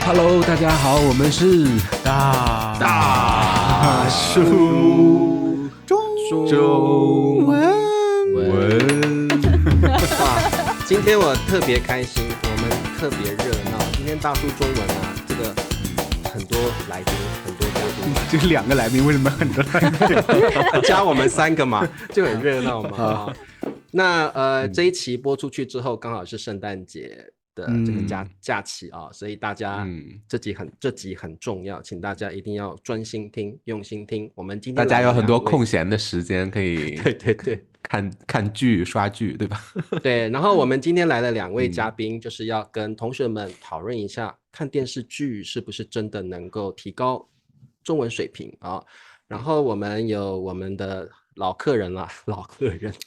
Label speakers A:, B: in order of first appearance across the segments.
A: Hello， 大家好，我们是大叔中文。
B: 哇，今天我特别开心，我们特别热闹。今天大叔中文啊，这个很多来宾，很多嘉宾，
A: 这2个来宾为什么很多来宾？
B: 加我们3个嘛，就很热闹嘛。那这一期播出去之后，刚好是圣诞节的这个假期啊，所以大家这集很重要，请大家一定要专心听，用心听。我们今天
C: 大家有很多空闲的时间可以
B: 对
C: 看剧刷剧，对吧？
B: 对，然后我们今天来了2位嘉宾，就是要跟同学们讨论一下，看电视剧是不是真的能够提高中文水平啊？然后我们有我们的老客人啦，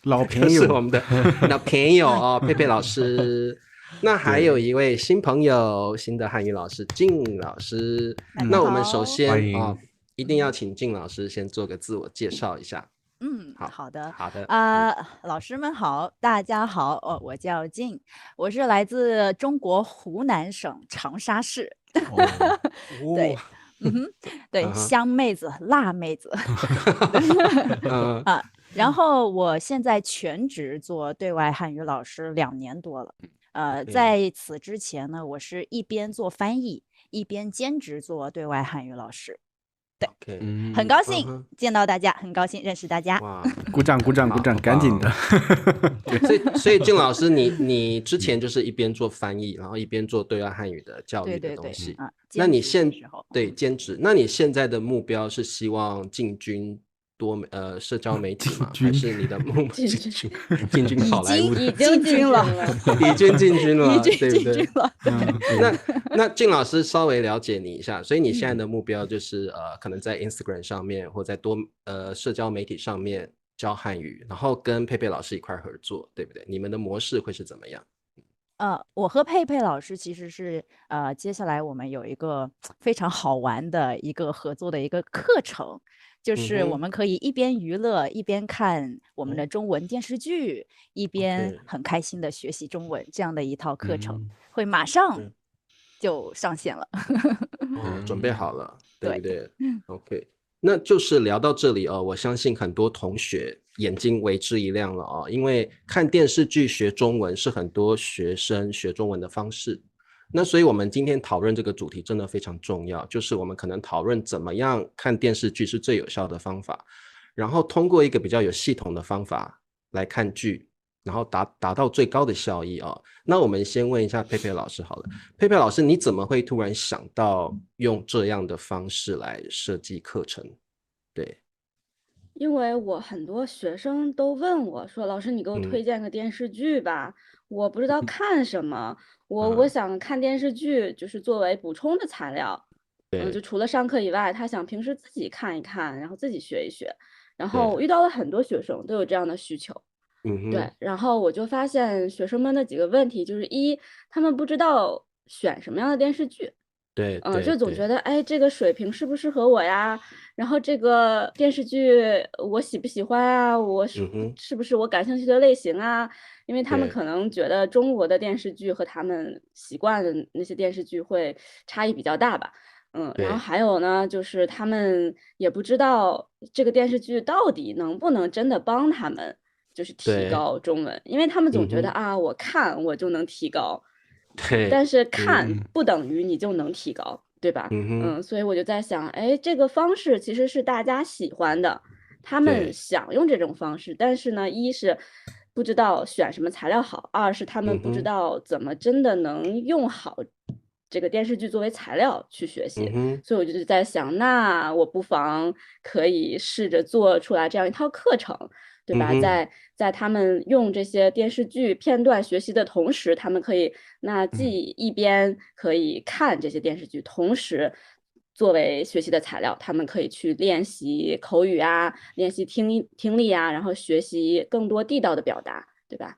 B: 老朋友，是我们的老朋友啊，佩佩老师。那还有一位新朋友，新的汉语老师静老师。那我们首先一定要请静老师先做个自我介绍一下。
D: 好的，
B: 老
D: 师们好，大家好，我叫静，我是来自中国湖南省长沙市。对，对，香妹子、辣妹子。然后我现在全职做对外汉语老师2年多了。在此之前呢，我是一边做翻译，一边兼职做对外汉语老师。对，很高兴见到大家，很高兴认识大家。
B: 哇，
A: 鼓掌，赶紧的。
B: 所以静老师，你之前就是一边做翻译，然后一边做对外汉语的教育的东西。那你兼职，那你现在的目标是希望进军社交媒体吗？还是你的进军好莱坞？
D: 已经进军了，
B: 进军了，对不对？那静老师稍微了解你一下，所以你现在的目标就是可能在 Instagram 上面或在社交媒体上面教汉语，然后跟佩佩老师一块合作，对不对？你们的模式会是怎么样？
D: 我和佩佩老师其实是接下来我们有一个非常好玩的一个合作的一个课程。就是我们可以一边娱乐一边看我们的中文电视剧，一边很开心的学习中文，这样的一套课程会马上就上线了。
B: 准备好了，对不对？OK， 那就是聊到这里我相信很多同学眼睛为之一亮了因为看电视剧学中文是很多学生学中文的方式。那所以我们今天讨论这个主题真的非常重要，就是我们可能讨论怎么样看电视剧是最有效的方法，然后通过一个比较有系统的方法来看剧，然后达到最高的效益那我们先问一下佩佩老师好了，佩佩老师，你怎么会突然想到用这样的方式来设计课程？对，
E: 因为我很多学生都问我说，老师你给我推荐个电视剧吧，我不知道看什么，我想看电视剧就是作为补充的材料，就除了上课以外，他想平时自己看一看，然后自己学一学。然后遇到了很多学生都有这样的需求。对，然后我就发现学生们的几个问题，就是他们不知道选什么样的电视剧。
B: 对，
E: 就总觉得这个水平适不适合我呀，然后这个电视剧我喜不喜欢啊，我是不是我感兴趣的类型啊，因为他们可能觉得中国的电视剧和他们习惯的那些电视剧会差异比较大吧。然后还有呢，就是他们也不知道这个电视剧到底能不能真的帮他们就是提高中文，因为他们总觉得我看我就能提高。
B: 对，
E: 但是看不等于你就能提高，对吧？所以我就在想，这个方式其实是大家喜欢的，他们想用这种方式，但是呢，一是不知道选什么材料好，二是他们不知道怎么真的能用好这个电视剧作为材料去学习。所以我就在想，那我不妨可以试着做出来这样一套课程，对吧？在他们用这些电视剧片段学习的同时，他们可以既一边可以看这些电视剧，同时作为学习的材料，他们可以去练习口语啊，练习听力啊，然后学习更多地道的表达，对吧？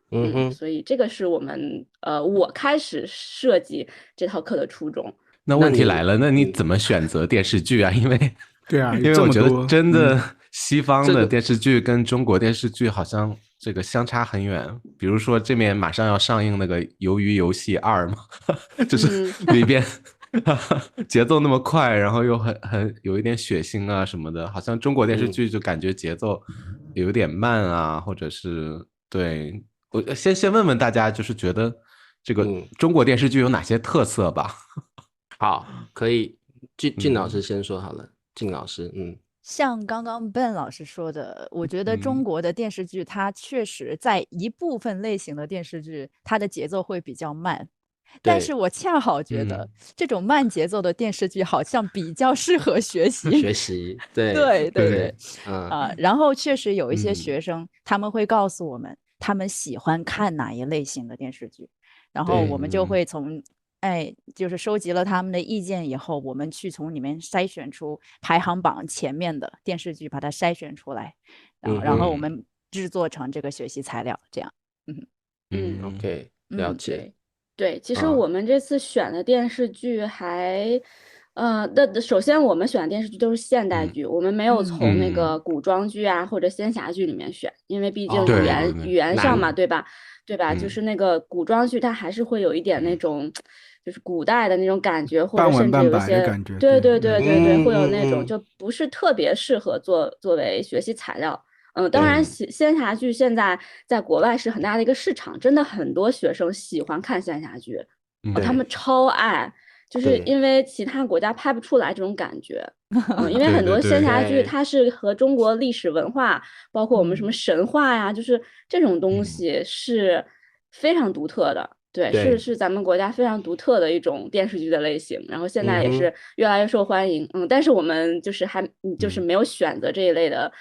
E: 所以这个是我们我开始设计这套课的初衷。
C: 那问题来了，那你怎么选择电视剧啊？因为
A: 对啊，
C: 因为我觉得真的西方的电视剧跟中国电视剧好像这个相差很远。比如说这面马上要上映那个《鱿鱼游戏2》嘛，就是里边节奏那么快，然后又很有一点血腥啊什么的，好像中国电视剧就感觉节奏有点慢啊，或者是对我先问问大家，就是觉得这个中国电视剧有哪些特色吧？
B: 好，可以，靳老师先说好了，靳老师，
D: 像刚刚 Ben 老师说的，我觉得中国的电视剧它确实在一部分类型的电视剧，它的节奏会比较慢。但是我恰好觉得这种慢节奏的电视剧好像比较适合学习。
B: 学习，对
D: 对对对，然后确实有一些学
B: 嗯
D: 生他们会告诉我们，他们喜欢看哪一类型的电视剧，然后我们就会从就是收集了他们的意见以后，我们去从里面筛选出排行榜前面的电视剧，把它筛选出来，然后我们制作成这个学习材料，这样。
B: OK， 了解。
E: 对，其实我们这次选的电视剧还，首先我们选的电视剧都是现代剧，我们没有从那个古装剧啊或者仙侠剧里面选，因为毕竟语言上嘛，对吧？就是那个古装剧，它还是会有一点那种，就是古代的那种感觉，或者甚至有一些，对，会有那种就不是特别适合作为学习材料。当然，仙侠剧现在在国外是很大的一个市场，真的很多学生喜欢看仙侠剧，他们超爱，就是因为其他国家拍不出来这种感觉。因为很多仙侠剧它是和中国历史文化，包括我们什么神话呀，就是这种东西是非常独特的。对，是咱们国家非常独特的一种电视剧的类型，然后现在也是越来越受欢迎。但是我们就是没有选择这一类的。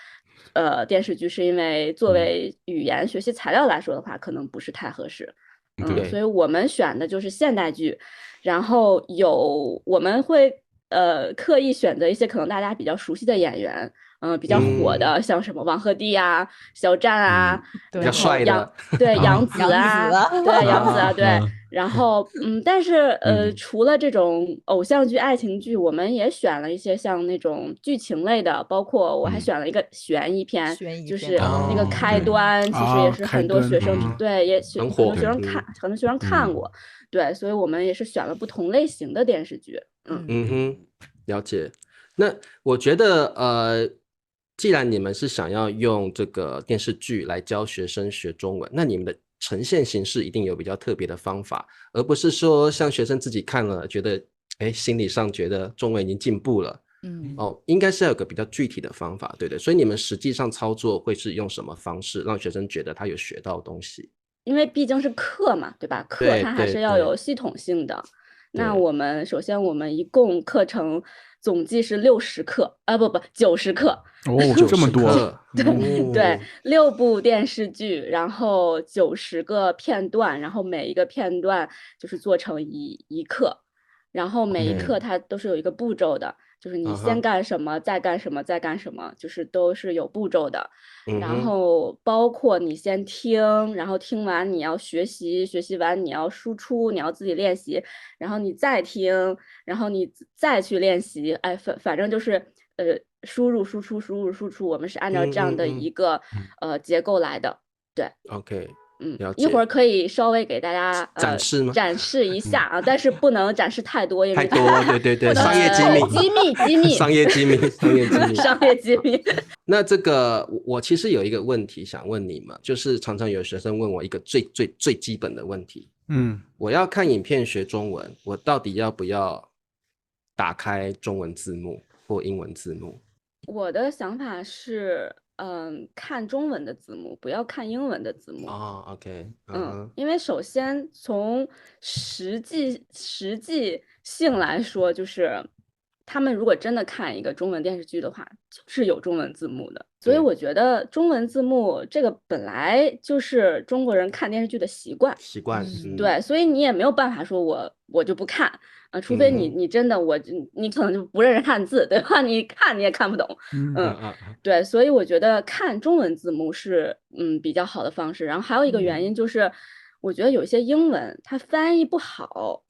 E: 电视剧是因为作为语言学习材料来说的话，可能不是太合适。所以我们选的就是现代剧，然后我们会刻意选择一些可能大家比较熟悉的演员，比较火的，像什么王鹤棣啊、肖战啊，
B: 比较帅的，
E: 杨紫啊，对杨紫啊，对。然后但是除了这种偶像剧、爱情剧，我们也选了一些像那种剧情类的，包括我还选了一个悬疑片，就是那个开端，其实也是很多学生对，也很多学生看过，对，所以我们也是选了不同类型的电视剧。
B: 了解。那我觉得既然你们是想要用这个电视剧来教学生学中文，那你们的呈现形式一定有比较特别的方法，而不是说像学生自己看了觉得心理上觉得中文已经进步了，应该是要有个比较具体的方法，对不对？所以你们实际上操作会是用什么方式让学生觉得他有学到东西？
E: 因为毕竟是课嘛，对吧？课它还是要有系统性的。那首先我们一共课程总计是60课90课
A: 这么多。
E: 对，6部电视剧，然后90个片段，然后每一个片段就是做成一课，然后每一课它都是有一个步骤的，就是你先干什么，再干什么，再干什么，就是都是有步骤的。然后包括你先听，然后听完你要学习，学习完你要输出，你要自己练习，然后你再听，然后你再去练习，反正就是输入输出，输入输出，我们是按照这样的一个结构来的。对
B: ，OK。
E: 一会儿可以稍微给大家
B: 展示吗？
E: 展示一下啊，但是不能展示太多，因为
B: 太多，对，商业
E: 机密，
B: 商业机密，
E: 商业机密。
B: 那这个我其实有一个问题想问你们，就是常常有学生问我一个最基本的问题，我要看影片学中文，我到底要不要打开中文字幕或英文字幕？
E: 我的想法是。看中文的字幕，不要看英文的字幕。
B: OK。
E: 因为首先从实际性来说，就是他们如果真的看一个中文电视剧的话，就是有中文字幕的。所以我觉得中文字幕这个本来就是中国人看电视剧的习惯。对，所以你也没有办法说我就不看。除非你真的你可能就不认识汉字，对吧？你看你也看不懂。对，所以我觉得看中文字幕是比较好的方式。然后还有一个原因就是，我觉得有些英文它翻译不好。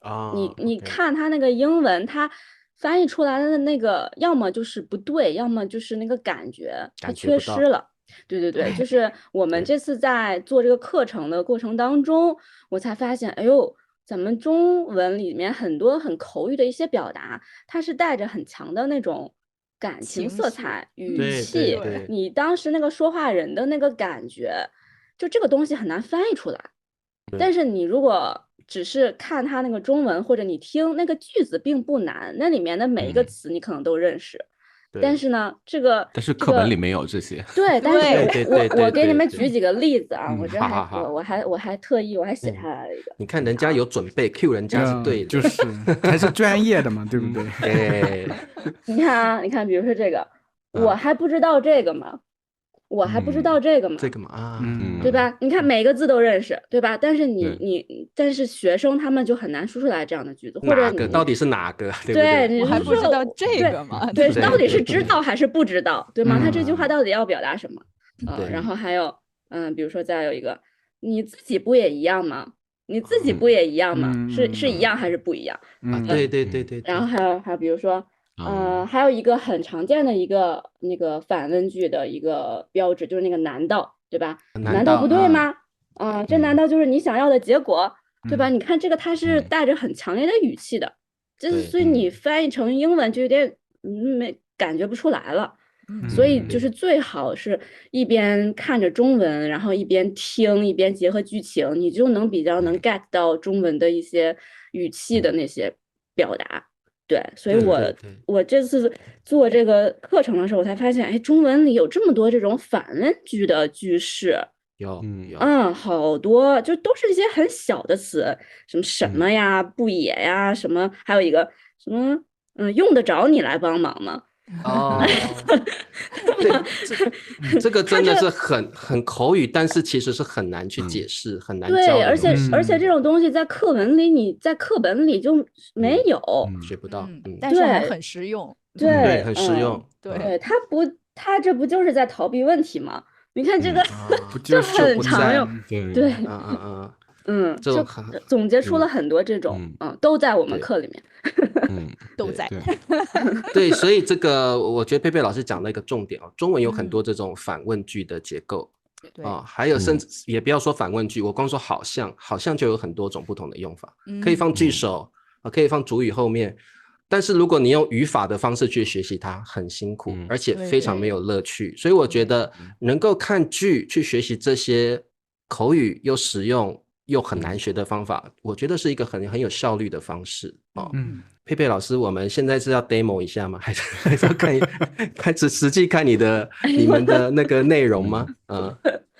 E: 你看它那个英文，它翻译出来的那个要么就是不对，要么就是那个感觉它缺失了。对，就是我们这次在做这个课程的过程当中，我才发现，哎呦。咱们中文里面很多很口语的一些表达，它是带着很强的那种感情色彩、语气，你当时那个说话人的那个感觉，就这个东西很难翻译出来。但是你如果只是看它那个中文，或者你听那个句子并不难，那里面的每一个词你可能都认识。但是呢，
C: 但是课本里没有这些。
E: 对，但是我给你们举几个例子啊，我这我还特意写下来了一个。
B: 你看人家有准备 ，Q 人家是对的，
A: 就是还是专业的嘛，对不对？
B: 对。
E: 你看啊，你看，比如说这个，我还不知道这个吗？我还不知道这个吗？
B: 这个嘛啊，
E: 对吧？你看每个字都认识，对吧？但是但是学生他们就很难说出来这样的句子，或者
B: 哪个到底是哪个？对不
E: 对？
B: 对，
D: 我还不知道这个嘛？
E: 对，到底是知道还是不知道，对吗？他这句话到底要表达什么？然后还有比如说再有一个，你自己不也一样吗？你自己不也一样吗？是一样还是不一样？
B: 对对对对。
E: 然后还有比如说。还有一个很常见的一个那个反问句的一个标志，就是那个难道，对吧？难道不对吗？这难道就是你想要的结果，对吧？你看这个它是带着很强烈的语气的，就是所以你翻译成英文就有点感觉不出来了。所以就是最好是一边看着中文，然后一边听，一边结合剧情，你就能比较能 get 到中文的一些语气的那些表达。对，所以我这次做这个课程的时候，我才发现，哎，中文里有这么多这种反问句的句式，
B: 有
E: 好多，就都是一些很小的词，什么呀，不也呀，什么，还有一个什么，用得着你来帮忙吗？
B: 对，这个真的是很口语，但是其实是很难去解释，很难教。
E: 对，而且这种东西在课文里，你在课本里就没有，
B: 学不到。
D: 但是还很实用。
E: 对，
B: 很实用。
E: 对，他这不就是在逃避问题吗？你看这个就很常用。对，就总结出了很多这种，都在我们课里面。
D: 都在。
B: 对，所以这个我觉得佩佩老师讲了一个重点，中文有很多这种反问句的结构还有甚至也不要说反问句，我光说好像就有很多种不同的用法，可以放句首可以放主语后面，但是如果你用语法的方式去学习它，很辛苦，而且非常没有乐趣。所以我觉得能够看剧去学习这些口语又实用又很难学的方法，我觉得是一个很有效率的方式佩佩老师，我们现在是要 demo 一下吗？还是要开始实际看你们的那个内容吗？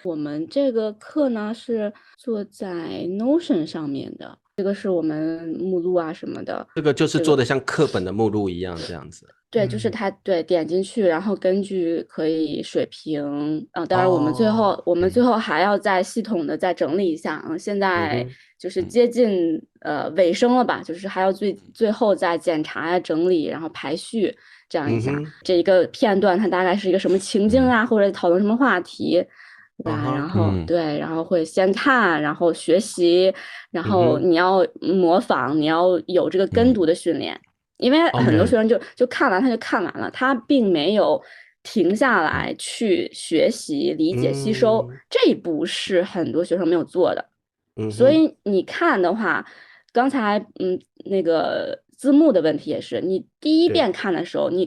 E: 我们这个课呢是做在 Notion 上面的，这个是我们目录啊什么的。
B: 这个就是做的像课本的目录一样这样子。
E: 对，就是它点进去，然后根据可以水平当然我们最后还要再系统的再整理一下现在就是接近尾声了吧，就是还要最后再检查呀、整理，然后排序这样一下。这一个片段它大概是一个什么情境啊，或者讨论什么话题，对吧？然后然后会先看，然后学习，然后你要模仿，你要有这个跟读的训练。因为很多学生就看完他就看完了，他并没有停下来去学习、理解、吸收，这一步是很多学生没有做的。所以你看的话，刚才那个字幕的问题也是，你第一遍看的时候，你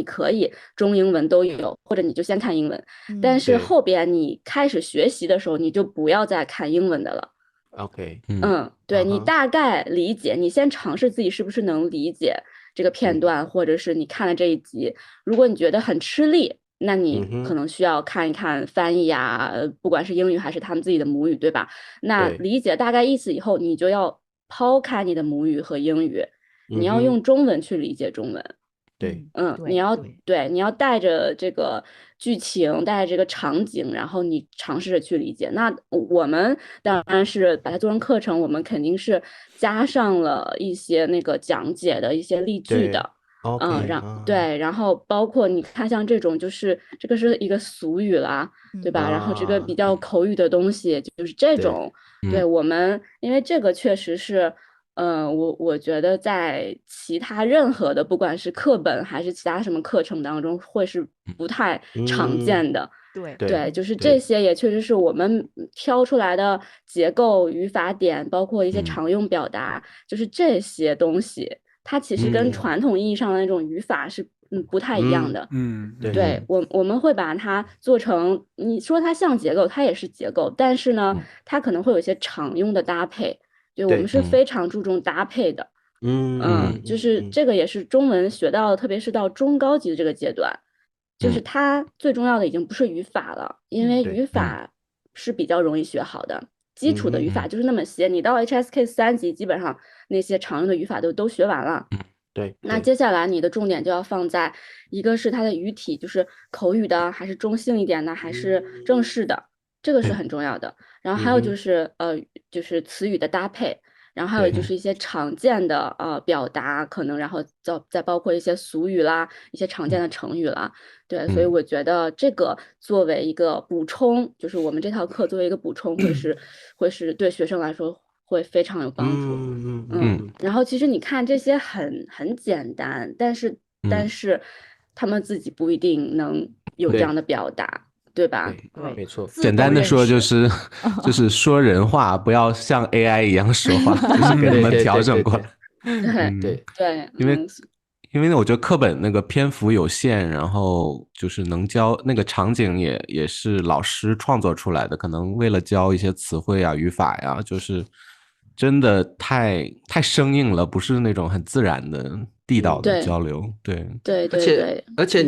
E: 可以中英文都有，或者你就先看英文，但是后边你开始学习的时候，你就不要再看英文的了。
B: OK，
E: 对，你大概理解，你先尝试自己是不是能理解这个片段，或者是你看了这一集，如果你觉得很吃力，那你可能需要看一看翻译啊，不管是英语还是他们自己的母语，对吧？那理解大概意思以后，你就要抛开你的母语和英语，你要用中文去理解中文。
B: 对，
E: 你要带着这个剧情，带着这个场景，然后你尝试着去理解。那我们当然是把它做成课程，我们肯定是加上了一些那个讲解的一些例句的。然后包括你看像这种，就是这个是一个俗语啦，对吧？然后这个比较口语的东西，就是这种。对我们，因为这个确实是。我觉得在其他任何的，不管是课本还是其他什么课程当中，会是不太常见的。对，就是这些也确实是我们挑出来的结构、语法点，包括一些常用表达，就是这些东西，它其实跟传统意义上的那种语法是不太一样的。对，我们会把它做成，你说它像结构，它也是结构，但是呢，它可能会有一些常用的搭配，对，我们是非常注重搭配的。就是这个也是中文学到，特别是到中高级的这个阶段，就是它最重要的已经不是语法了，因为语法是比较容易学好的，基础的语法就是那么些，你到 HSK 3级基本上那些常用的语法都学完了。
B: 对，
E: 那接下来你的重点就要放在一个是它的语体，就是口语的还是中性一点的还是正式的，这个是很重要的。然后还有就是就是词语的搭配。然后还有就是一些常见的表达，可能然后再包括一些俗语啦，一些常见的成语啦，对，所以我觉得这个作为一个补充，就是我们这套课作为一个补充，会是对学生来说会非常有帮助。然后其实你看这些很简单，但是他们自己不一定能有这样的表达。对吧？
B: 对，没错。
C: 简单的说就是说人话，不要像 AI 一样说话，就是给他们调整过来。
E: 对，
C: 因为我觉得课本那个篇幅有限，然后就是能教那个场景也是老师创作出来的，可能为了教一些词汇啊、语法呀，就是真的太生硬了，不是那种很自然的地道的交流。对，
B: 而且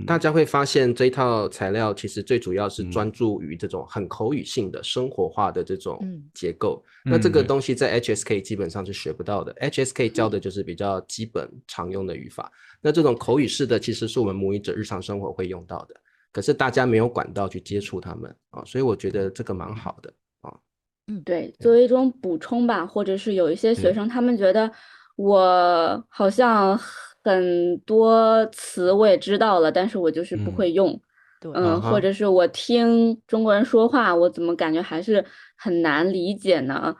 B: 大家会发现这一套材料其实最主要是专注于这种很口语性的生活化的这种结构。那这个东西在 HSK 基本上是学不到的。HSK 教的就是比较基本常用的语法。那这种口语式的其实是我们母语者日常生活会用到的，可是大家没有管道去接触他们啊，所以我觉得这个蛮好的啊。
E: 对，作为一种补充吧，或者是有一些学生他们觉得我好像很多词我也知道了，但是我就是不会用。或者是我听中国人说话，我怎么感觉还是很难理解呢？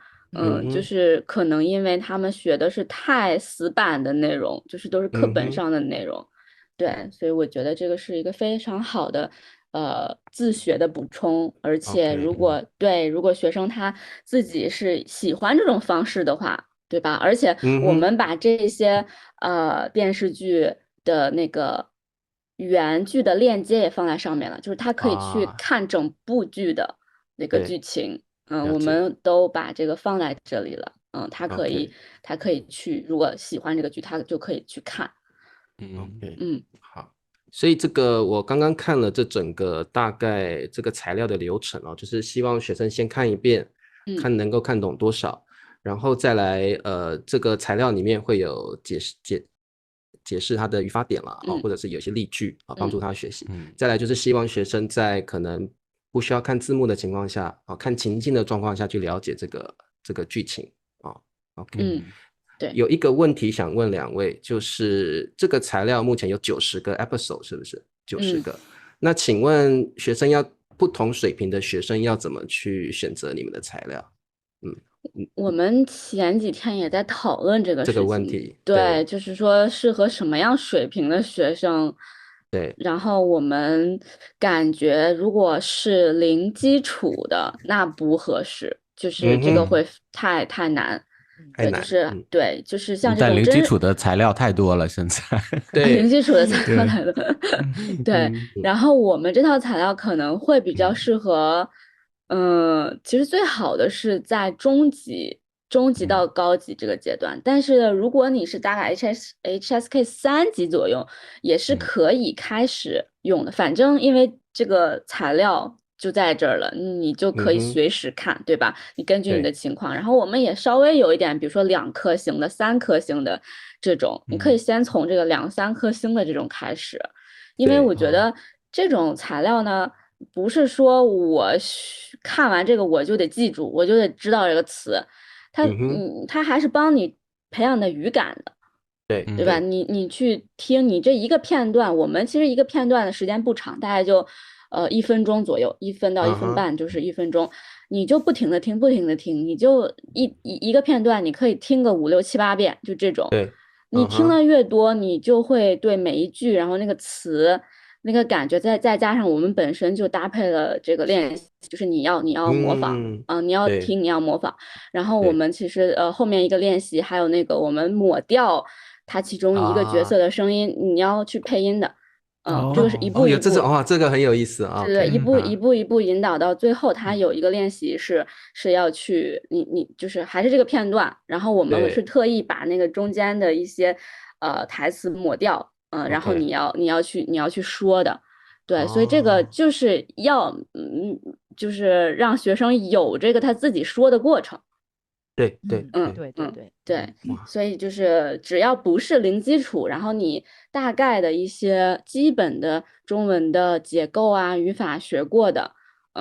E: 就是可能因为他们学的是太死板的内容，就是都是课本上的内容。对，所以我觉得这个是一个非常好的自学的补充，而且如果学生他自己是喜欢这种方式的话，对吧？而且我们把这些电视剧的那个原剧的链接也放在上面了，就是他可以去看整部剧的那个剧情。我们都把这个放在这里了。他可以去，如果喜欢这个剧，他就可以去看。
B: 好。所以这个我刚刚看了这整个大概这个材料的流程哦，就是希望学生先看一遍，看能够看懂多少，然后再来这个材料里面会有解释它的语法点了或者是有些例句帮助他学习。再来就是希望学生在可能不需要看字幕的情况下看情境的状况下去了解这个剧情OK。
E: 对，
B: 有一个问题想问两位，就是这个材料目前有90个 episode 是不是？90个。那请问学生不同水平的学生要怎么去选择你们的材料？
E: 我们前几天也在讨论这个
B: 问题。
E: 对，就是说适合什么样水平的学生。
B: 对。
E: 然后我们感觉如果是零基础的，那不合适，就是这个会太难。对，就是像这种
C: 零基础的材料太多了，现在
E: 零基础的材料太多。对，然后我们这套材料可能会比较适合，其实最好的是在中级到高级这个阶段，但是如果你是大概 HSK 3级左右，也是可以开始用的。反正因为这个材料就在这儿了，你就可以随时看，对吧？你根据你的情况，然后我们也稍微有一点，比如说2颗星的、3颗星的这种，你可以先从这个2、3颗星的这种开始，因为我觉得这种材料呢，不是说我看完这个我就得记住，我就得知道这个词，它还是帮你培养的语感的。对吧？你去听你这一个片段，我们其实一个片段的时间不长，大概就1分钟左右，1分到1分半，就是1分钟，你就不停的听，你就一个片段，你可以听个5、6、7、8遍，就这种。
B: 对，
E: 你听的越多，你就会对每一句，然后那个词那个感觉再加上我们本身就搭配了这个练习，就是你要模仿，你要听，你要模仿。然后我们其实后面一个练习还有那个我们抹掉它其中一个角色的声音，你要去配音的。这个是一步一步，
B: 这个很有意思啊。
E: 对，一步引导到最后，它有一个练习是要去你就是还是这个片段，然后我们是特意把那个中间的一些台词抹掉，然后你要去说的，对，所以这个就是要就是让学生有这个他自己说的过程。
B: 对，
E: 所以就是只要不是零基础，然后你大概的一些基本的中文的结构啊、语法学过的，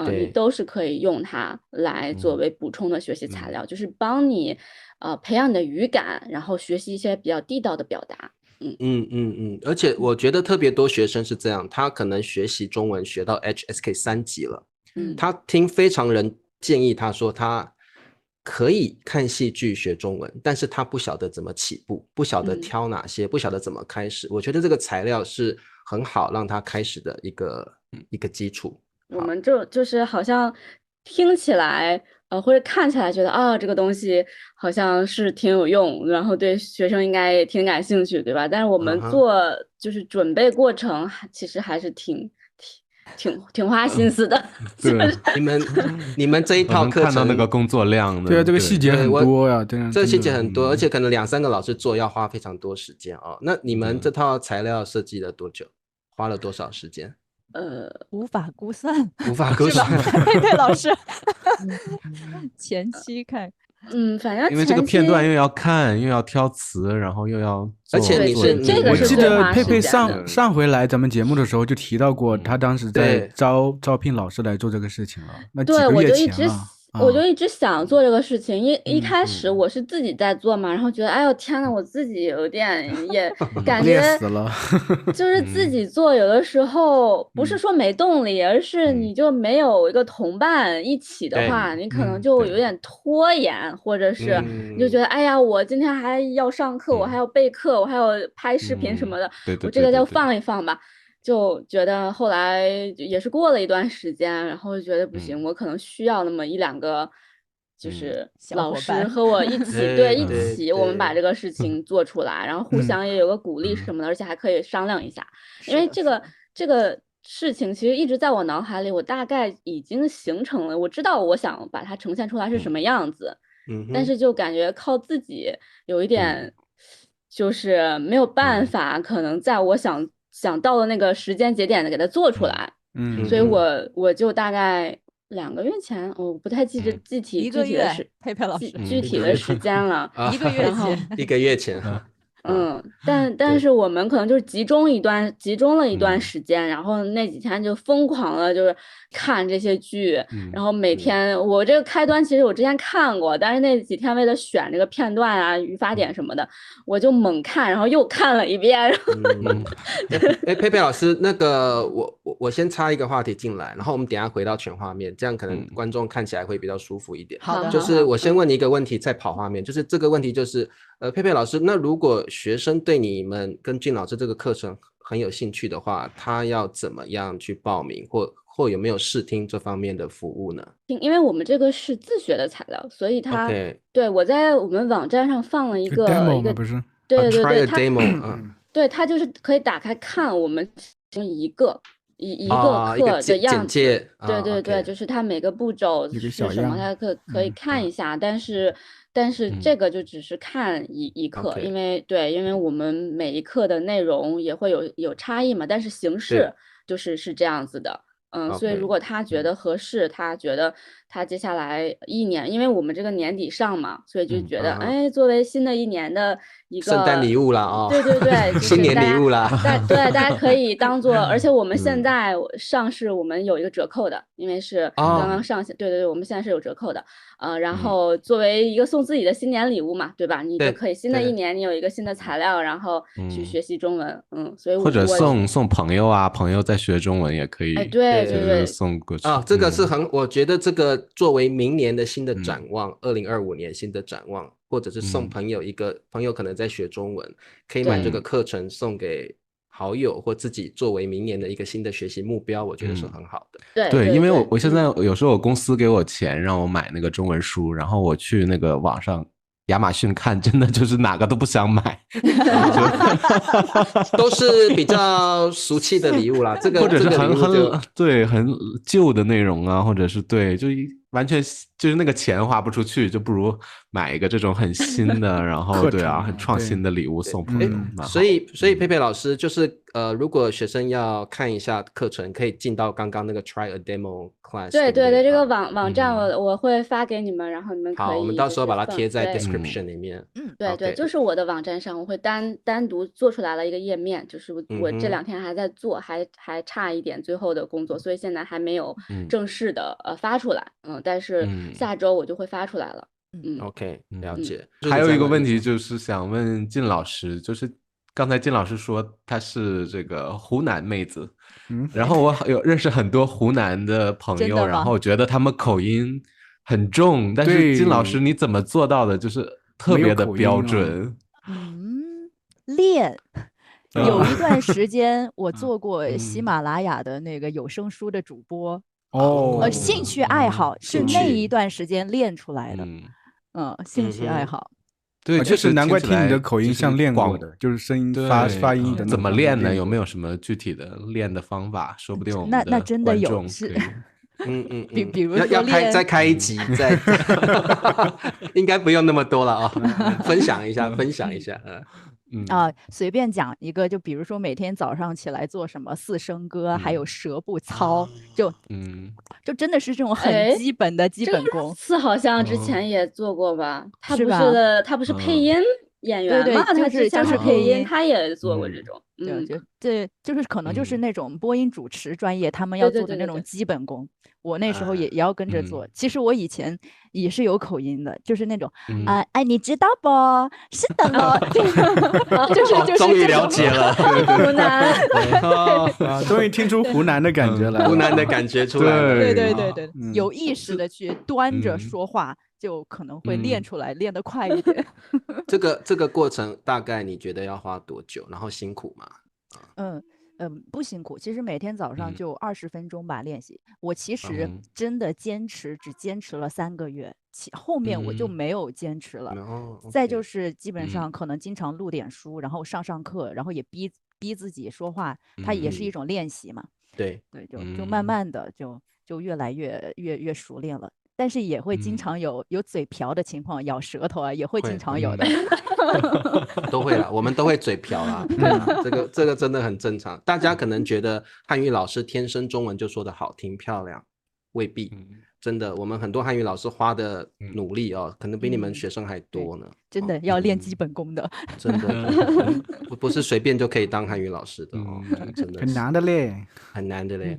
E: 你都是可以用它来作为补充的学习材料，就是帮你培养你的语感，然后学习一些比较地道的表达。
B: 而且我觉得特别多学生是这样，他可能学习中文学到 HSK 3级了，他听非常人建议他说他可以看戏剧学中文，但是他不晓得怎么起步，不晓得挑哪些，不晓得怎么开始。我觉得这个材料是很好让他开始的一个基础。
E: 我们就是好像听起来或者看起来觉得这个东西好像是挺有用，然后对学生应该也挺感兴趣，对吧？但是我们做就是准备过程其实还是挺花心思的。
C: 对，
B: 你们这一套课程
C: 看到那个工作量的，
A: 对啊，这个细节很多呀，
B: 这个细节很多，而且可能2-3个老师做要花非常多时间啊。那你们这套材料设计了多久？花了多少时间？
D: 无法估算，
B: 无法估算。
D: 佩佩老师前期看。
E: 反正
C: 因为这个片段又要看，又要挑词，然后又要做，
B: 而且
A: 我记得佩佩上回来咱们节目的时候就提到过，他当时在招聘老师来做这个事情了。那几个月前了。
E: 我就一直想做这个事情，一开始我是自己在做嘛，然后觉得哎呦天呐，我自己有点也感觉
A: 死了，
E: 就是自己做有的时候不是说没动力，而是你就没有一个同伴一起的话，你可能就有点拖延，或者是你就觉得哎呀，我今天还要上课，我还要备课，我还要拍视频什么的，我这个就放一放吧。就觉得后来也是过了一段时间，然后觉得不行，我可能需要那么1-2个，就是老师和我一起，我们把这个事情做出来，然后互相也有个鼓励什么的，而且还可以商量一下，因为这个事情其实一直在我脑海里，我大概已经形成了，我知道我想把它呈现出来是什么样子，但是就感觉靠自己有一点就是没有办法，可能在我想到了那个时间节点的给它做出来，所以我就大概2个月前，我不太记得具体的
D: 佩佩老师
E: 具体的时间了
D: ，1个月前
B: ，1个月前。
E: 但是我们可能就是集中了一段时间，然后那几天就疯狂的就是看这些剧，然后每天我这个开端其实我之前看过，但是那几天为了选这个片段啊、语法点什么的，我就猛看，然后又看了一遍。
B: 佩佩老师，那个我先插一个话题进来，然后我们等一下回到全画面，这样可能观众看起来会比较舒服一点。
D: 好的，
B: 就是我先问你一个问题，再跑画面，就是这个问题就是佩佩老师，那如果学生对你们跟俊老师这个课程很有兴趣的话，他要怎么样去报名，或有没有试听这方面的服务呢？
E: 因为我们这个是自学的材料，所以他对我在我们网站上放了一个
A: demo 不是？
E: 对，demo 对，他就是可以打开看我们一个课的样子，对，就是它每个步骤是什么，它可以看一下，但是这个就只是看一课，因为我们每一课的内容也会有差异嘛，但是形式是这样子的。所以如果他觉得合适，他觉得他接下来1年，因为我们这个年底上嘛，所以就觉得作为新的1年的一个
B: 圣诞礼物啦
E: 对，
B: 新年礼物啦，
E: 大家可以当做，而且我们现在上市我们有一个折扣的，因为是刚刚上线，对，我们现在是有折扣的，然后作为一个送自己的新年礼物嘛，对吧？你就可以新的1年你有一个新的材料，然后去学习中文，所以
C: 或者送朋友啊，朋友在学中文也可以，
E: 对，
C: 送过去
B: 这个是我觉得这个作为明年的新的展望，2025年新的展望，或者是送朋友一个朋友可能在学中文，可以买这个课程送给好友或自己作为明年的一个新的学习目标，我觉得是很好的。
C: 对，因为我现在有时候我公司给我钱让我买那个中文书，然后我去那个网上亚马逊看，真的就是哪个都不想买，
B: 都是比较俗气的礼物啦。这个
C: 或者是
B: 很
C: 很旧的内容啊，或者是对，就完全就是那个钱花不出去，就不如买一个这种很新的，然后对啊，很创新的礼物送朋友。
B: 所以佩佩老师就是如果学生要看一下课程，可以进到刚刚那个 try a demo class。
E: 对，这个网站我会发给你们，然后你们可以
B: 好，我们到时候把它贴在 description 里面。
E: 对，就是我的网站上我会单独做出来了一个页面，就是我这2天还在做，还差一点最后的工作，所以现在还没有正式的发出来。但是下周我就会发出来了。
B: OK， 了解。
C: 还有一个问题就是想问靳老师，就是刚才靳老师说她是这个湖南妹子，然后我有认识很多湖南的朋友，然后觉得他们口音很重，但是靳老师你怎么做到的？就是特别的标准。
D: 练。有一段时间我做过喜马拉雅的那个有声书的主播。兴趣爱好是那一段时间练出来的。兴趣爱好。
C: 对，
A: 就是难怪听你的口音像练过的，就是声音发音的。
C: 怎么练呢？有没有什么具体的练的方法？说不定我们的
D: 那真的有
C: 是。
D: 比如说
B: 要再开一集，应该不用那么多了啊，分享一下。
D: 随便讲一个，就比如说每天早上起来做什么4声歌，还有舌部操，就真的是这种很基本的基本功。
E: 这个好像之前也做过吧？他不是配音演员
D: 吗？
E: 他就是配音，他也做过这种。
D: 对，就是可能就是那种播音主持专业，他们要做的那种基本功。我那时候也要跟着做。其实我以前也是有口音的，就是那种你知道不？是的咯，就是
B: 终于了解了
E: 湖南，
A: 终于听出湖南的感觉了，
B: 湖南的感觉出来了。
D: 对，有意识的去端着说话，就可能会练出来，练得快一点。
B: 这个过程大概你觉得要花多久？然后辛苦吗？
D: 不辛苦，其实每天早上就20分钟吧练习。我其实真的只坚持了3个月，后面我就没有坚持了。再就是基本上可能经常录点书，然后上课，然后也逼自己说话，它也是一种练习嘛。
B: 对，
D: 就慢慢的就越来越熟练了。但是也会经常有嘴瓢的情况，咬舌头啊，也会经常有的。
B: 都会啦，我们都会嘴瓢啦。这个真的很正常。大家可能觉得汉语老师天生中文就说的好听漂亮，未必。真的，我们很多汉语老师花的努力可能比你们学生还多呢。
D: 真的要练基本功的。
B: 真的不是随便就可以当汉语老师的真的
A: 很难的嘞，
B: 很难的嘞。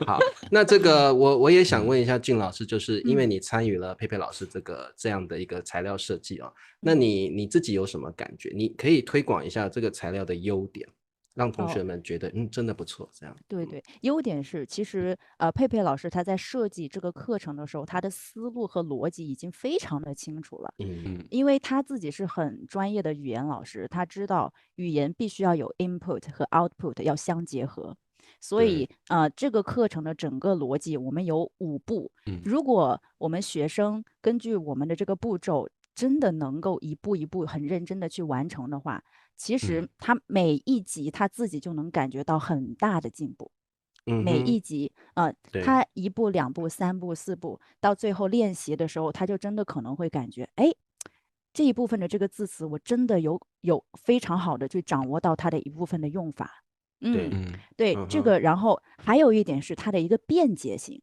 B: 好，那这个我也想问一下靳老师，就是因为你参与了佩佩老师这样的一个材料设计那你自己有什么感觉？你可以推广一下这个材料的优点，让同学们觉得真的不错，这样。
D: 对，优点是其实佩佩老师他在设计这个课程的时候，他的思路和逻辑已经非常的清楚了。因为他自己是很专业的语言老师，他知道语言必须要有 input 和 output 要相结合，所以这个课程的整个逻辑我们有5步。如果我们学生根据我们的这个步骤真的能够一步一步很认真的去完成的话，其实他每一集他自己就能感觉到很大的进步。每一集他1步2步3步4步，到最后练习的时候，他就真的可能会感觉这一部分的这个字词我真的有非常好的去掌握到它的一部分的用法。对，这个。然后还有一点是它的一个便捷性。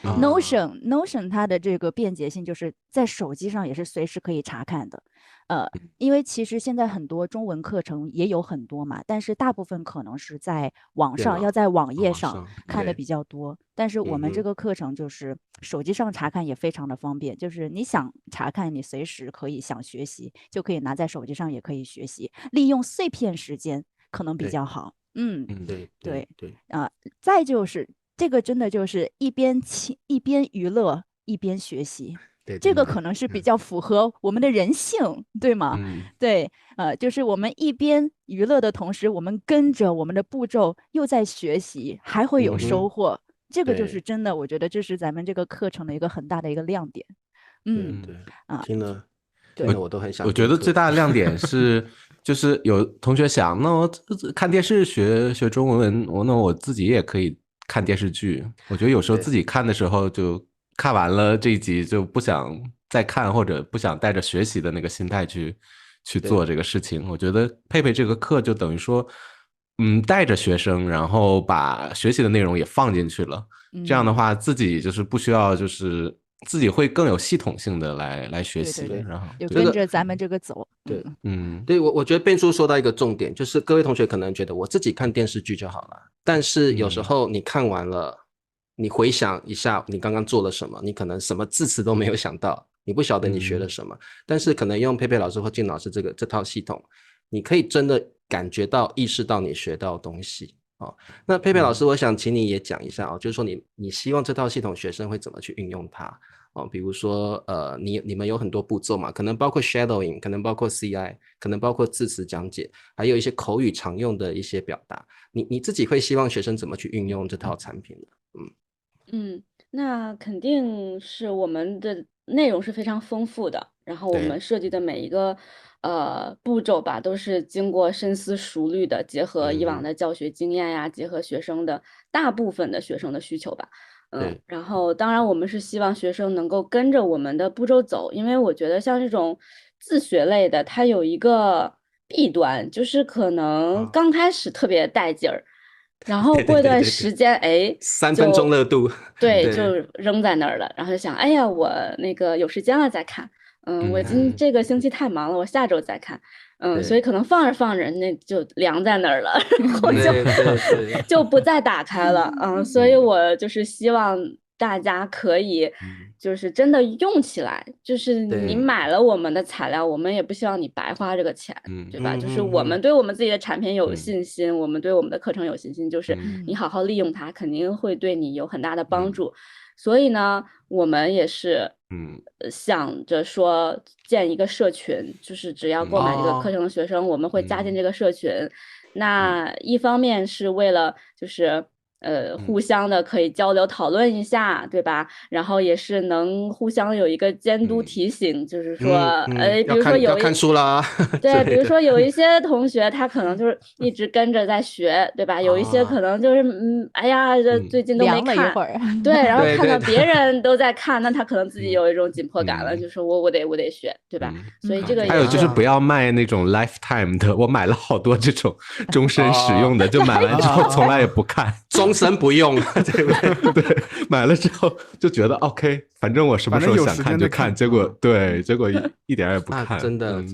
D: Notion 它的这个便捷性就是在手机上也是随时可以查看的。因为其实现在很多中文课程也有很多嘛，但是大部分可能是在网上，要在网页上看的比较多。但是我们这个课程就是手机上查看也非常的方便，就是你想查看，你随时可以想学习就可以拿在手机上也可以学习，利用碎片时间可能比较好。对。再就是这个真的就是一边娱乐一边学习。
B: 对，
D: 这个可能是比较符合我们的人性，对吗？对，就是我们一边娱乐的同时，我们跟着我们的步骤又在学习，还会有收获。这个就是真的，我觉得这是咱们这个课程的一个很大的一个亮点。
B: 对啊，听了我都很想。
C: 我觉得最大的亮点是，就是有同学想，那我看电视学中文，那我自己也可以看电视剧。我觉得有时候自己看的时候，就看完了这一集就不想再看，或者不想带着学习的那个心态去做这个事情。我觉得佩佩这个课就等于说，带着学生，然后把学习的内容也放进去了。这样的话，自己就是不需要就是。自己会更有系统性的来学习，然后
D: 就跟着咱们这个走。
B: 对，我觉得Ben叔说到一个重点，就是各位同学可能觉得我自己看电视剧就好了，但是有时候你看完了，你回想一下你刚刚做了什么，你可能什么字词都没有想到，你不晓得你学了什么，但是可能用佩佩老师或金老师这套系统，你可以真的感觉到、意识到你学到的东西。那佩佩老师，我想请你也讲一下就是说你希望这套系统学生会怎么去运用它比如说你们有很多步骤嘛，可能包括 shadowing， 可能包括 CI， 可能包括字词讲解，还有一些口语常用的一些表达，你自己会希望学生怎么去运用这套产品呢？
E: 那肯定是我们的内容是非常丰富的，然后我们设计的每一个步骤吧，都是经过深思熟虑的，结合以往的教学经验呀，结合学生的大部分的学生的需求吧。然后当然我们是希望学生能够跟着我们的步骤走，因为我觉得像这种自学类的，它有一个弊端，就是可能刚开始特别带劲儿。然后过一段时间
B: 3分钟热度，
E: 对，就扔在那儿了，然后就想，哎呀，我那个有时间了再看，我这个星期太忙了，我下周再看，所以可能放着放着那就凉在那儿了，然后就不再打开了，所以我就是希望大家可以就是真的用起来，就是你买了我们的材料，我们也不希望你白花这个钱，对吧？就是我们对我们自己的产品有信心，我们对我们的课程有信心，就是你好好利用它，肯定会对你有很大的帮助。所以呢，我们也是想着说建一个社群，就是只要购买这个课程的学生，我们会加进这个社群。那一方面是为了就是互相的可以交流讨论一下，对吧？然后也是能互相有一个监督提醒，就是说比如说
B: 要看书啦，
E: 对，比如说有一些同学他可能就是一直跟着在学，对吧？有一些可能就是哎呀，这最近都没看
D: 一会儿，
E: 对，然后看到别人都在看，那他可能自己有一种紧迫感了，就说我得学，对吧？所以这个
C: 还有就是不要卖那种 lifetime 的，我买了好多这种终身使用的，就买完之后从来也不看，
B: 终身不用，对不对？
C: 对，买了之后就觉得 OK， 反正我什么时候想看就看，结果一点也不看，
B: 真的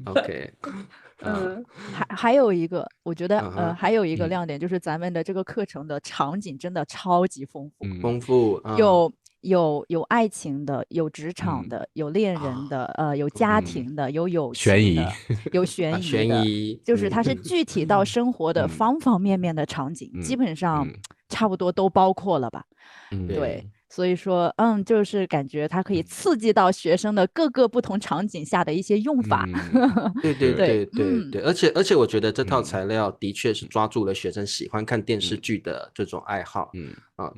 B: OK。
D: 还有一个，我觉得还有一个亮点就是咱们的这个课程的场景真的超级丰富，有爱情的，有职场的，有恋人的，有家庭的，有友情的，有悬疑的，就是它是具体到生活的方方面面的场景，基本上差不多都包括了吧？对。所以说，就是感觉它可以刺激到学生的各个不同场景下的一些用法。
B: 对，而且我觉得这套材料的确是抓住了学生喜欢看电视剧的这种爱好。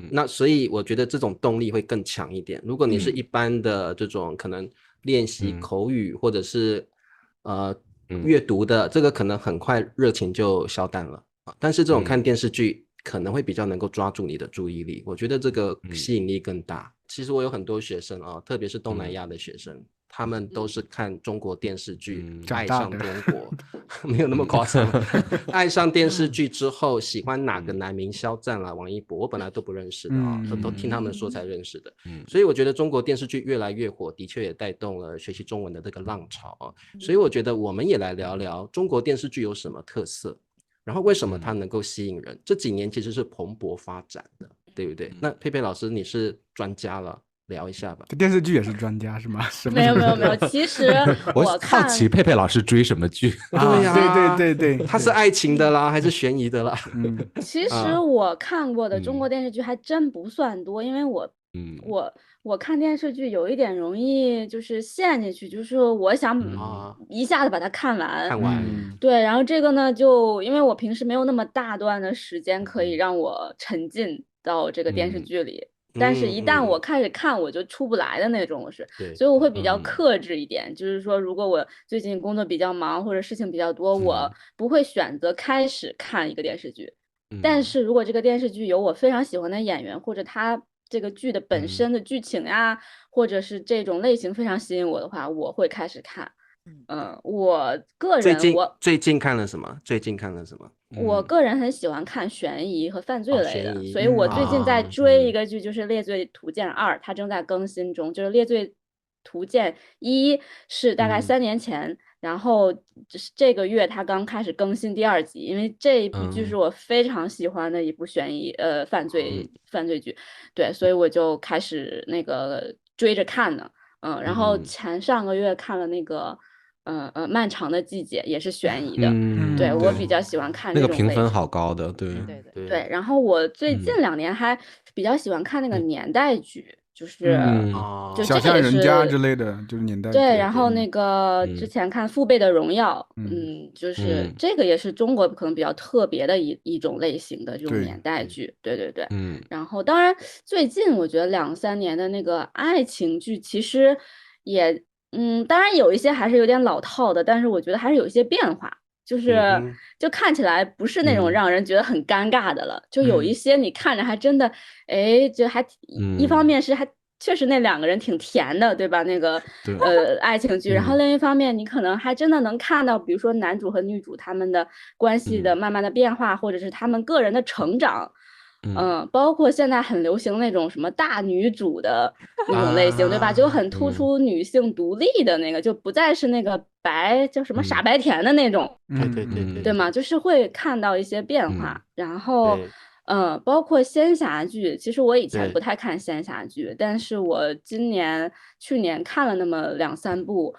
B: 那所以我觉得这种动力会更强一点。如果你是一般的这种可能练习口语或者是阅读的，这个可能很快热情就消淡了。但是这种看电视剧可能会比较能够抓住你的注意力，我觉得这个吸引力更大。其实我有很多学生特别是东南亚的学生，他们都是看中国电视剧爱上中国，没有那么夸张。爱上电视剧之后，喜欢哪个男明肖战啦、王一博，我本来都不认识的都听他们说才认识的。所以我觉得中国电视剧越来越火，的确也带动了学习中文的这个浪潮所以我觉得我们也来聊聊中国电视剧有什么特色。然后为什么它能够吸引人？这几年其实是蓬勃发展的，对不对？那佩佩老师你是专家了，聊一下吧。
A: 这电视剧也是专家是吗？
E: 没有，其实
C: 我好奇佩佩老师追什么剧？
B: 对呀，
A: 对，
B: 他是爱情的啦，还是悬疑的啦？
E: 其实我看过的中国电视剧还真不算多，因为我我看电视剧有一点容易就是陷进去，就是我想一下子把它看完。对，然后这个呢，就因为我平时没有那么大段的时间可以让我沉浸到这个电视剧里。但是一旦我开始看，我就出不来的那种，所以我会比较克制一点。就是说，如果我最近工作比较忙或者事情比较多，我不会选择开始看一个电视剧。但是如果这个电视剧有我非常喜欢的演员，或者他这个剧的本身的剧情呀，或者是这种类型非常吸引我的话，我会开始看。我个人
B: 最近看了什么？
E: 我个人很喜欢看悬疑和犯罪类的，所以我最近在追一个剧，就是《猎罪图鉴2》，它正在更新中。就是《猎罪图鉴1》是大概3年前，然后这个月它刚开始更新第2集，因为这一部剧是我非常喜欢的一部悬疑犯罪剧，对，所以我就开始那个追着看呢。然后前上个月看了那个。漫长的季节也是悬疑的，对，我比较喜欢看这种
C: 那个评分好高的，
E: 对。然后我最近2年还比较喜欢看那个年代剧，就是就
A: 小巷人家之类的，就是年代剧。
E: 对，然后那个之前看《父辈的荣耀》，就是这个也是中国可能比较特别的一种类型的这种年代剧，对。然后当然最近我觉得2、3年的那个爱情剧其实也。当然有一些还是有点老套的，但是我觉得还是有一些变化，就看起来不是那种让人觉得很尴尬的了，就有一些你看着还真的，就还一方面是还确实那2个人挺甜的，对吧？那个爱情剧，然后另一方面你可能还真的能看到，比如说男主和女主他们的关系的慢慢的变化，或者是他们个人的成长。包括现在很流行那种什么大女主的那种类型，对吧？就很突出女性独立的那个，就不再是那个叫什么傻白甜的那种，对吗？就是会看到一些变化。然后包括仙侠剧，其实我以前不太看仙侠剧，但是我去年看了那么2、3部。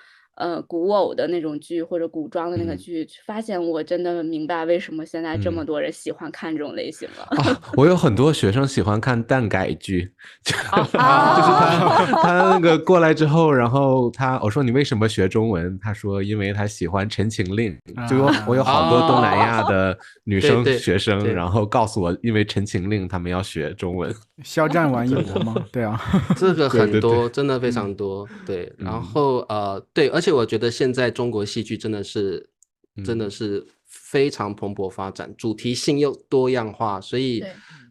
E: 古偶的那种剧或者古装的那个剧，发现我真的明白为什么现在这么多人喜欢看这种类型了。
C: 我有很多学生喜欢看耽改剧，就是他那个过来之后，然后我说你为什么学中文？他说因为他喜欢《陈情令》，就我有好多东南亚的女生学生，然后告诉我，因为《陈情令》他们要学中文。
A: 肖战玩一国吗？对啊，
B: 这个很多，真的非常多。对，然后对，而且我觉得现在中国戏剧真的是非常蓬勃发展，主题性又多样化，所以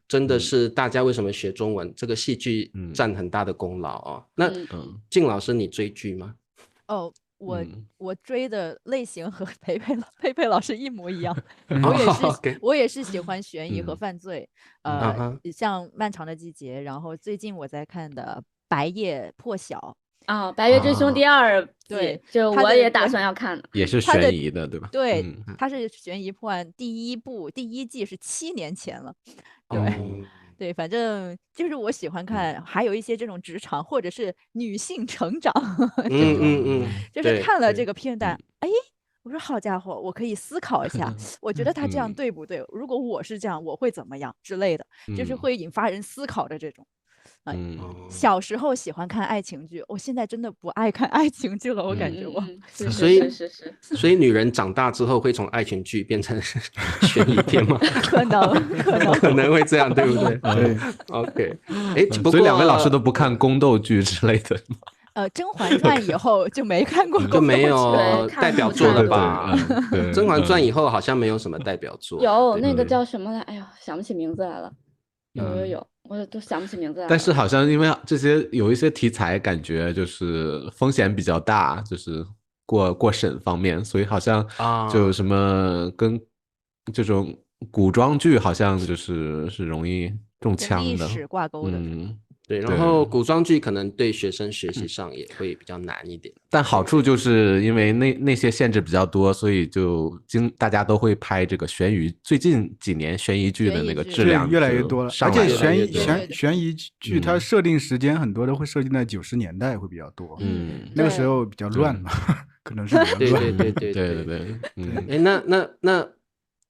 B: 真的是大家为什么学中文，这个戏剧占很大的功劳哦。那静老师，你追剧吗？
D: 我追的类型和佩佩老师一模一样，我也是喜欢悬疑和犯罪，像《漫长的季节》，然后最近我在看的《白夜破晓》
E: 《白夜追凶》第2季，对，就我也打算要看的，
C: 也是悬疑的，对吧？
D: 对，它是悬疑破案，第1季是7年前了，对。对，反正就是我喜欢看，还有一些这种职场或者是女性成长，就是看了这个片段，我说好家伙，我可以思考一下，我觉得他这样对不对？如果我是这样，我会怎么样之类的，就是会引发人思考的这种。小时候喜欢看爱情剧，我现在真的不爱看爱情剧了，我感觉我。
B: 所以女人长大之后会从爱情剧变成悬疑片吗？
D: 可
B: 能会这样，对不对？
A: 对
B: ，OK。
C: 所以2位老师都不看宫斗剧之类的。
D: 甄嬛传以后就没看过，
B: 就没有代表作了吧？甄嬛传以后好像没有什么代表作。
E: 有那个叫什么来？哎呦，想不起名字来了。有，我都想不起名字来了。
C: 但是好像因为这些有一些题材，感觉就是风险比较大，就是过审方面，所以好像就什么跟这种古装剧好像是容易中枪的，
D: 历史挂钩的。
B: 对，然后古装剧可能对学生学习上也会比较难一点，
C: 但好处就是因为那些限制比较多，所以就大家都会拍这个悬疑。最近几年悬疑剧的那个质量
A: 越来越多了，而且悬疑剧它设定时间很多都会设定在90年代会比较多，那个时候比较乱嘛，可能是比较乱。
B: 对。那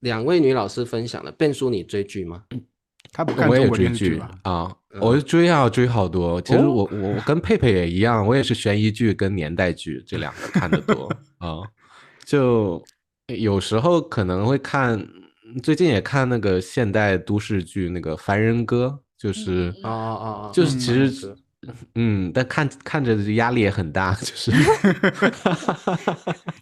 B: 2位女老师分享了，Ben叔你追剧吗？
A: 他不看中国电视
C: 剧
A: 吧？
C: 我追好多。其实我跟佩佩也一样，我也是悬疑剧跟年代剧这两个看得多啊。就有时候可能会看，最近也看那个现代都市剧那个《凡人歌》，就是就是其实但看着压力也很大，就是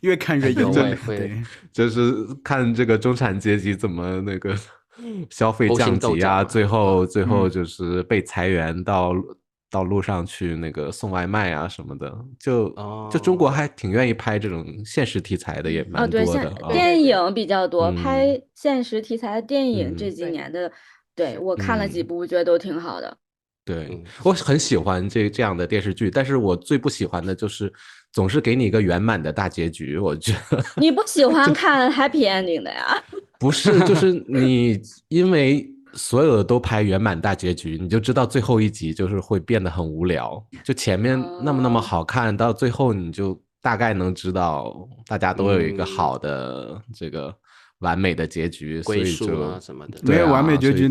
A: 越看越有味。对，
C: 就是看这个中产阶级怎么那个消费降级啊，最后就是被裁员到路上去那个送外卖啊什么的，就中国还挺愿意拍这种现实题材的，也蛮多的。
E: 电影比较多，拍现实题材的电影这几年的，对我看了几部，我觉得都挺好的。
C: 对，我很喜欢这样的电视剧，但是我最不喜欢的就是总是给你一个圆满的大结局，我觉得。
E: 你不喜欢看 happy ending 的呀？
C: 不是，就是你因为所有的都拍圆满大结局，你就知道最后一集就是会变得很无聊，就前面那么好看，到最后你就大概能知道大家都有一个好的这个完美的结局，所以就
B: 什么的，
A: 没有完美结局，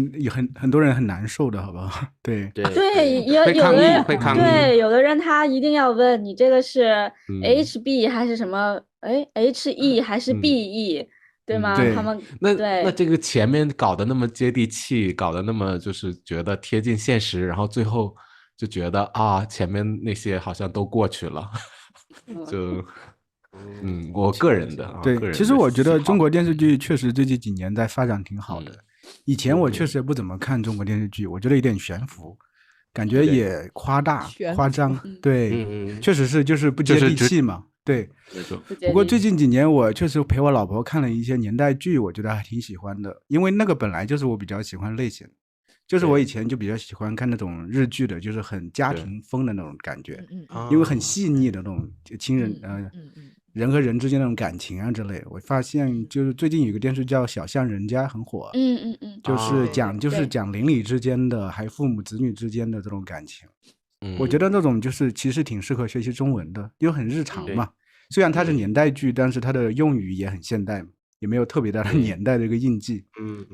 A: 很多人很难受的，好不好？对，
E: 有的人
B: 会抗议，
E: 对，有的人他一定要问你这个是 HB 还是什么？HE 还是 BE？对吗？他们
C: 那这个前面搞得那么接地气，搞得那么就是觉得贴近现实，然后最后就觉得前面那些好像都过去了，就我个人的
A: 对，其实我觉得中国电视剧确实最近几年在发展挺好的。以前我确实不怎么看中国电视剧，我觉得有点悬浮，感觉也夸大夸张，对，确实是就是不接地气嘛。对，不过最近几年我确实陪我老婆看了一些年代剧，我觉得还挺喜欢的，因为那个本来就是我比较喜欢类型，就是我以前就比较喜欢看那种日剧的，就是很家庭风的那种感觉，因为很细腻的那种亲人人和人之间那种感情啊之类。我发现就是最近有个电视叫《小巷人家》很火，就是讲邻里之间的，还有父母子女之间的这种感情。我觉得那种就是其实挺适合学习中文的，因为很日常嘛。虽然它是年代剧，但是它的用语也很现代嘛，也没有特别大的年代的一个印记。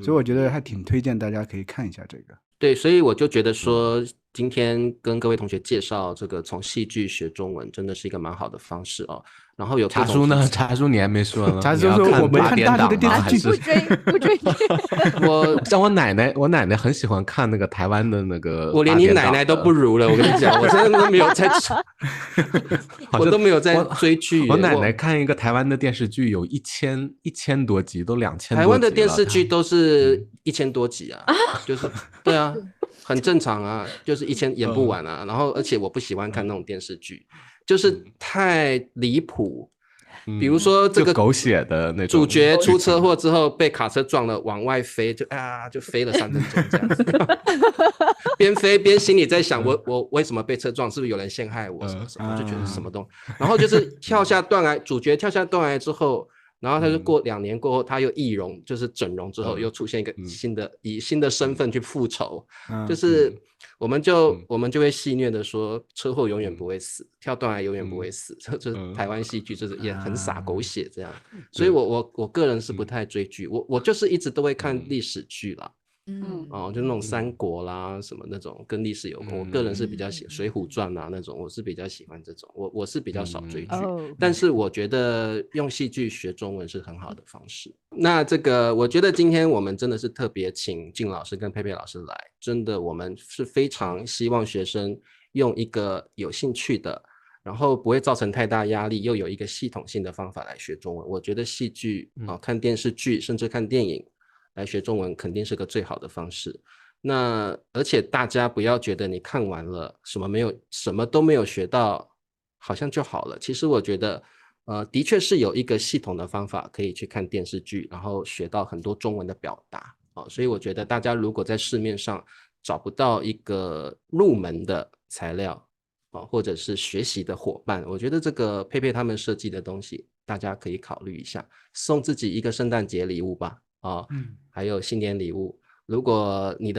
A: 所以我觉得还挺推荐大家可以看一下这个。
B: 对，所以我就觉得说，今天跟各位同学介绍这个从戏剧学中文，真的是一个蛮好的方式哦。然后有
C: 茶叔呢？茶叔你还没说呢。
A: 茶叔说我没看大陆的电视剧，
D: 不追。
C: 像我奶奶很喜欢看那个台湾的那个。
B: 我连你奶奶都不如了，我跟你讲，我真的都没有在，我都没有在追剧。
C: 我奶奶看一个台湾的电视剧有一千多集，都2000多集了。
B: 台湾的电视剧都是1000多集啊，就是对啊，很正常啊，就是1000演不完啊。然后而且我不喜欢看那种电视剧。就是太离谱，比如说这个
C: 狗血的那种，
B: 主角出车祸之后被卡车撞了，往外飞，就飞了3分钟这样子，边飞边心里在想，我为什么被车撞？是不是有人陷害我？什么什么，就觉得什么东西。然后就是主角跳下断崖之后，然后他就过2年过后，他又易容，就是整容之后又出现一个以新的身份去复仇，就是我们就会戏谑的说，车祸永远不会死，跳断崖永远不会死，就是台湾戏剧就是也很洒狗血这样。所以我个人是不太追剧，我就是一直都会看历史剧啦。就那种三国啦什么那种跟历史有关，我个人是比较喜欢水浒传啊那种，我是比较喜欢这种，我是比较少追剧，但是我觉得用戏剧学中文是很好的方式。那这个我觉得今天我们真的是特别请靳老师跟佩佩老师来，真的我们是非常希望学生用一个有兴趣的，然后不会造成太大压力，又有一个系统性的方法来学中文。我觉得戏剧看电视剧甚至看电影来学中文肯定是个最好的方式。那而且大家不要觉得你看完了什么都没有学到好像就好了，其实我觉得的确是有一个系统的方法可以去看电视剧，然后学到很多中文的表达。所以我觉得大家如果在市面上找不到一个入门的材料或者是学习的伙伴，我觉得这个佩佩他们设计的东西大家可以考虑一下，送自己一个圣诞节礼物吧。还有新年礼物，如果你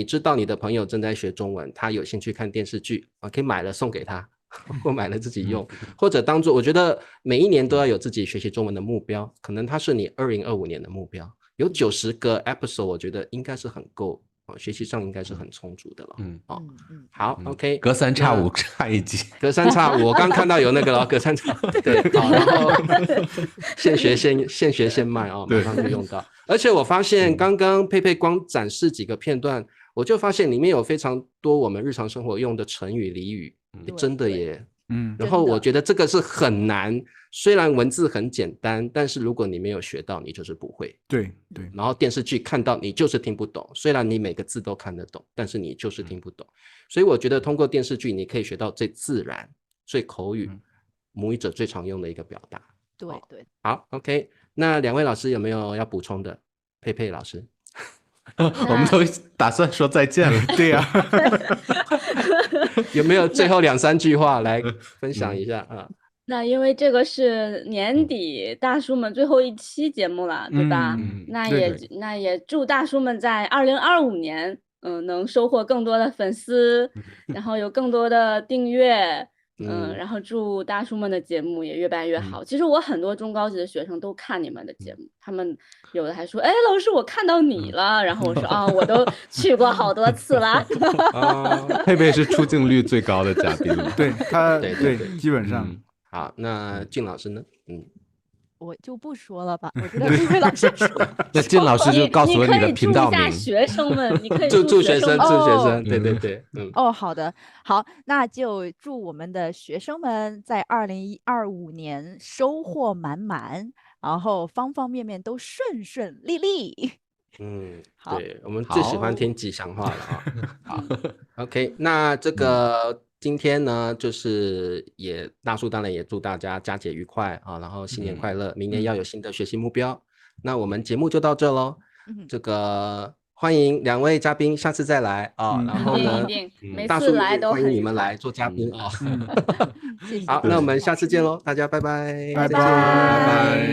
B: 知道你的朋友正在学中文，他有兴趣看电视剧可以买了送给他，或买了自己用，或者当做我觉得每一年都要有自己学习中文的目标，可能它是你2025年的目标，有90个 episode 我觉得应该是很够学习上应该是很充足的了。好
C: ，OK， 隔三差五差一集，
B: 隔三差五，我刚看到有那个了，隔三差五，对，好，然后现学现卖啊，马上就用到。而且我发现刚刚佩佩光展示几个片段，我就发现里面有非常多我们日常生活用的成语俚语，真的耶。然后我觉得这个是很难，虽然文字很简单，但是如果你没有学到，你就是不会。
A: 对。
B: 然后电视剧看到你就是听不懂，虽然你每个字都看得懂，但是你就是听不懂。所以我觉得通过电视剧，你可以学到最自然、最口语、母语者最常用的一个表达。
D: 对。
B: 好 ，OK。那2位老师有没有要补充的？佩佩老师。
C: 我们都打算说再见了。
A: 对呀。
B: 有没有最后2-3句话来分享一下啊？
E: 那因为这个是年底大叔们最后一期节目了，对吧？那也祝大叔们在2025年，能收获更多的粉丝，然后有更多的订阅。然后祝大叔们的节目也越办越好。其实我很多中高级的学生都看你们的节目，他们有的还说，哎，老师我看到你了，然后我说我都去过好多次了。
C: 佩佩是出镜率最高的嘉宾。
A: 对，他对基本上。
B: 好，那靳老师呢？
D: 我就不说了吧，我觉得佩佩老师说。
C: 那靳老师就告诉我你的频道名。
E: 你可以祝一下学生们，你可以
B: 祝学生，对。
D: 好的，好，那就祝我们的学生们在2025年收获满满，然后方方面面都顺顺利利。
B: 对，我们最喜欢听吉祥话了啊。好 ，OK， 那这个。今天呢，就是大叔当然也祝大家佳节愉快啊，然后新年快乐，明年要有新的学习目标。那我们节目就到这咯。这个欢迎2位嘉宾下次再来啊，然后呢，大叔欢迎你们来做嘉宾啊。好，那我们下次见咯，大家拜拜，
A: 拜拜。